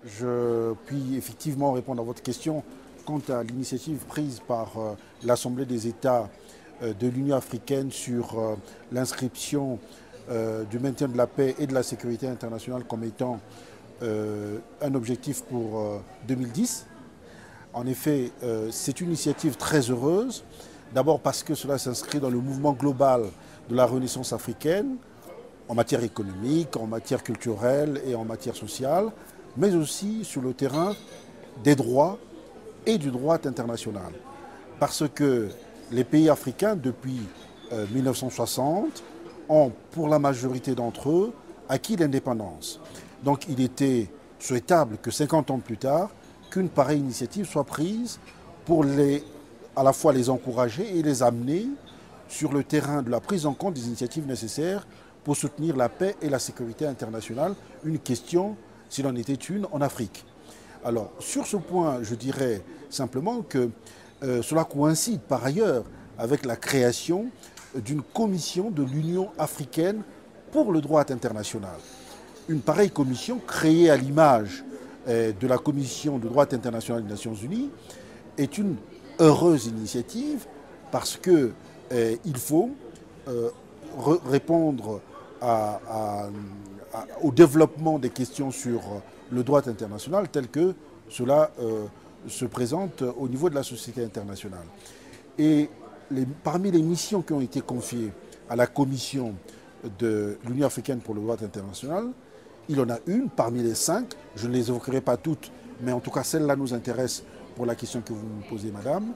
Je puis effectivement répondre à votre question quant à l'initiative prise par l'Assemblée des États de l'Union africaine sur l'inscription du maintien de la paix et de la sécurité internationale comme étant un objectif pour 2010. En effet, c'est une initiative très heureuse, d'abord parce que cela s'inscrit dans le mouvement global de la Renaissance africaine, en matière économique, en matière culturelle et en matière sociale, mais aussi sur le terrain des droits et du droit international. Parce que les pays africains, depuis 1960, ont, pour la majorité d'entre eux, acquis l'indépendance. Donc il était souhaitable que 50 ans plus tard, qu'une pareille initiative soit prise pour à la fois les encourager et les amener sur le terrain de la prise en compte des initiatives nécessaires pour soutenir la paix et la sécurité internationale, une question, s'il en était une, en Afrique. Alors, sur ce point, je dirais simplement que cela coïncide par ailleurs avec la création d'une commission de l'Union africaine pour le droit international. Une pareille commission, créée à l'image de la Commission de droit international des Nations Unies, est une heureuse initiative parce qu'il faut répondre au développement des questions sur le droit international tel que cela se présente au niveau de la société internationale. Et parmi les missions qui ont été confiées à la Commission de l'Union africaine pour le droit international, il y en a une parmi les 5, je ne les évoquerai pas toutes, mais en tout cas celle-là nous intéresse pour la question que vous me posez, madame,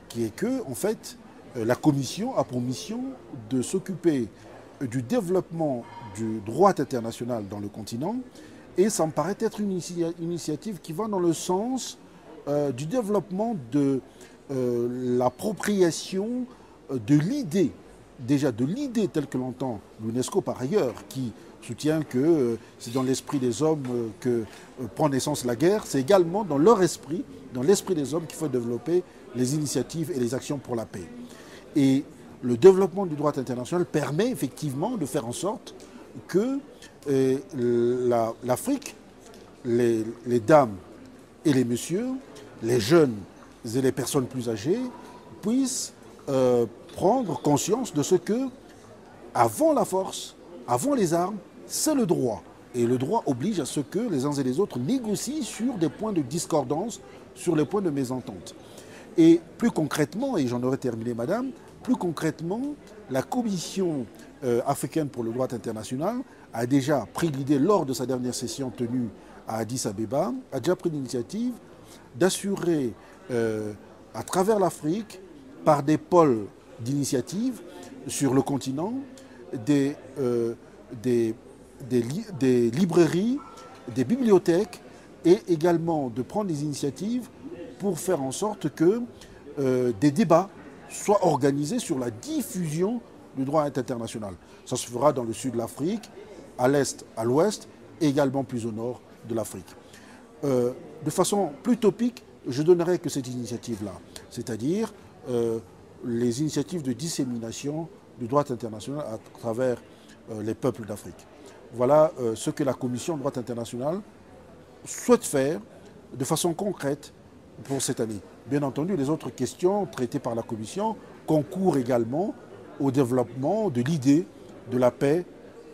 qui est que, en fait, la Commission a pour mission de s'occuper du développement du droit international dans le continent, et ça me paraît être une initiative qui va dans le sens du développement de l'appropriation de l'idée, déjà de l'idée telle que l'entend l'UNESCO par ailleurs, qui soutient que c'est dans l'esprit des hommes que prend naissance la guerre, c'est également dans leur esprit, dans l'esprit des hommes qu'il faut développer les initiatives et les actions pour la paix. Et le développement du droit international permet effectivement de faire en sorte que l'Afrique, les dames et les messieurs, les jeunes et les personnes plus âgées puissent prendre conscience de ce que, avant la force, avant les armes, c'est le droit. Et le droit oblige à ce que les uns et les autres négocient sur des points de discordance, sur les points de mésentente. Et plus concrètement, et j'en aurais terminé, madame, plus concrètement, la Commission africaine pour le droit international a déjà pris l'idée, lors de sa dernière session tenue à Addis Abeba, a déjà pris l'initiative d'assurer à travers l'Afrique, par des pôles d'initiative sur le continent, des librairies, des bibliothèques, et également de prendre des initiatives pour faire en sorte que des débats soient organisés sur la diffusion du droit international. Ça se fera dans le sud de l'Afrique, à l'est, à l'ouest, et également plus au nord de l'Afrique. De façon plus topique, je donnerai que cette initiative-là, c'est-à-dire les initiatives de dissémination du droit international à travers les peuples d'Afrique. Voilà ce que la Commission de droit international souhaite faire de façon concrète pour cette année. Bien entendu, les autres questions traitées par la Commission concourent également au développement de l'idée de la paix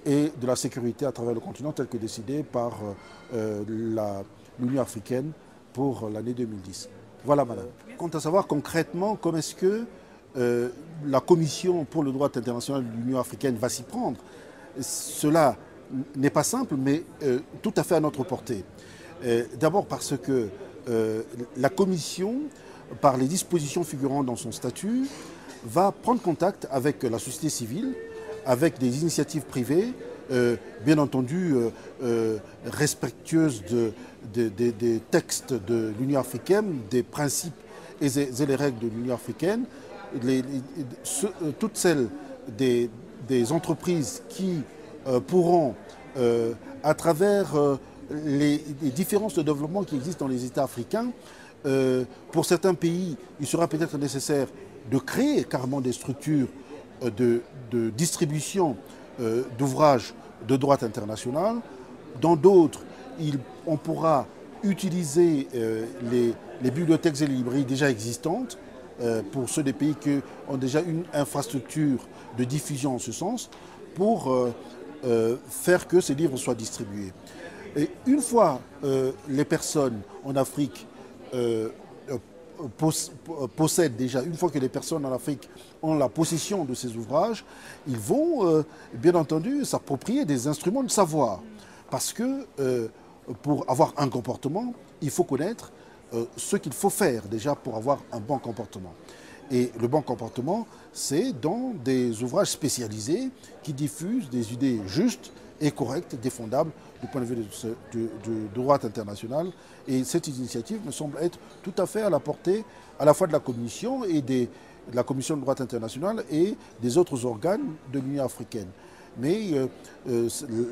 et de la sécurité à travers le continent, tel que décidé par l'Union africaine pour l'année 2010. Voilà, madame. Quant à savoir concrètement comment est-ce que la Commission pour le droit international de l'Union africaine va s'y prendre, cela n'est pas simple, mais tout à fait à notre portée. D'abord parce que la Commission, par les dispositions figurant dans son statut, va prendre contact avec la société civile, avec des initiatives privées, bien entendu respectueuses des textes de l'Union africaine, des principes et les règles de l'Union africaine, toutes celles des entreprises qui pourront, à travers les différences de développement qui existent dans les États africains, pour certains pays, il sera peut-être nécessaire de créer carrément des structures de distribution d'ouvrages de droit international. Dans d'autres, on pourra utiliser les bibliothèques et les librairies déjà existantes pour ceux des pays qui ont déjà une infrastructure de diffusion en ce sens, pour faire que ces livres soient distribués. Et une fois les personnes en Afrique possèdent déjà, une fois que les personnes en Afrique ont la possession de ces ouvrages, ils vont bien entendu s'approprier des instruments de savoir. Parce que pour avoir un comportement, il faut connaître ce qu'il faut faire déjà pour avoir un bon comportement. Et le bon comportement, c'est dans des ouvrages spécialisés qui diffusent des idées justes et correctes, défendables du point de vue du droit international. Et cette initiative me semble être tout à fait à la portée à la fois de la Commission et de la Commission de droit international et des autres organes de l'Union africaine. Mais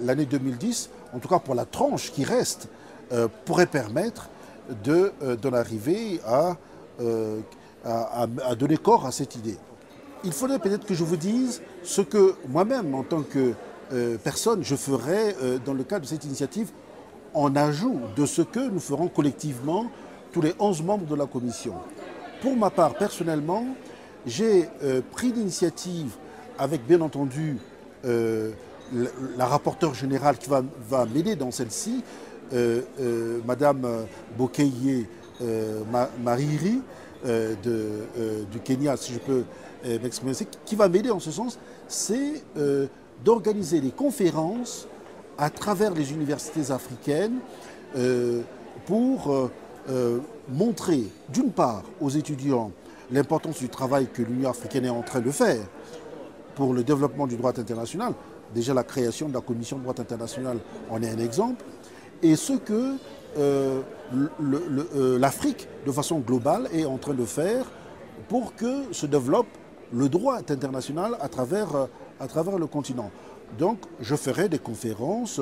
l'année 2010, en tout cas pour la tranche qui reste, pourrait permettre d'en arriver à donner corps à cette idée. Il faudrait peut-être que je vous dise ce que moi-même, en tant que personne, je ferai dans le cadre de cette initiative en ajout de ce que nous ferons collectivement tous les 11 membres de la Commission. Pour ma part, personnellement, j'ai pris l'initiative avec, bien entendu, la rapporteure générale qui va m'aider dans celle-ci, Madame Bokeye Mariri, du Kenya, si je peux m'exprimer, qui va m'aider en ce sens, c'est d'organiser des conférences à travers les universités africaines pour montrer, d'une part, aux étudiants l'importance du travail que l'Union africaine est en train de faire pour le développement du droit international. Déjà, la création de la Commission de droit international en est un exemple. Et ce que l'Afrique, de façon globale, est en train de faire pour que se développe le droit international à travers le continent. Donc, je ferai des conférences.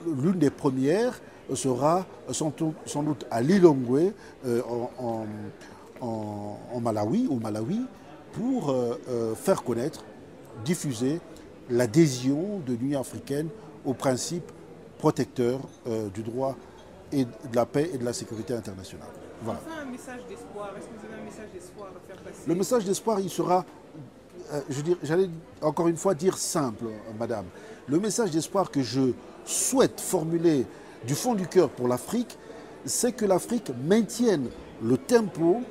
L'une des premières sera sans doute à Lilongwe, au Malawi, pour faire connaître, diffuser l'adhésion de l'Union africaine aux principes protecteurs du droit et de la paix et de la sécurité internationale. Voilà. Enfin, un message d'espoir. Est-ce que vous avez un message d'espoir à faire passer? Le message d'espoir, il sera, j'allais encore une fois dire simple, madame. Le message d'espoir que je souhaite formuler du fond du cœur pour l'Afrique, c'est que l'Afrique maintienne le tempo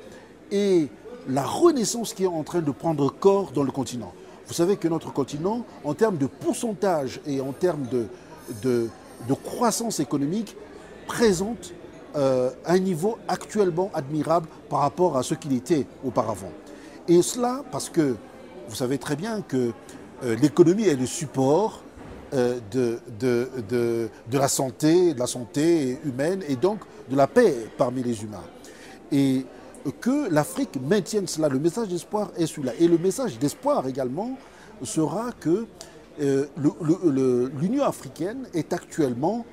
et la renaissance qui est en train de prendre corps dans le continent. Vous savez que notre continent, en termes de pourcentage et en termes de croissance économique, présente un niveau actuellement admirable par rapport à ce qu'il était auparavant. Et cela parce que vous savez très bien que l'économie est le support de la santé humaine et donc de la paix parmi les humains. Et que l'Afrique maintienne cela, le message d'espoir est celui-là. Et le message d'espoir également sera que l'Union africaine est actuellement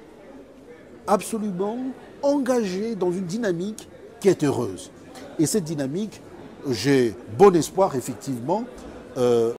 absolument engagée dans une dynamique qui est heureuse. Et cette dynamique, j'ai bon espoir effectivement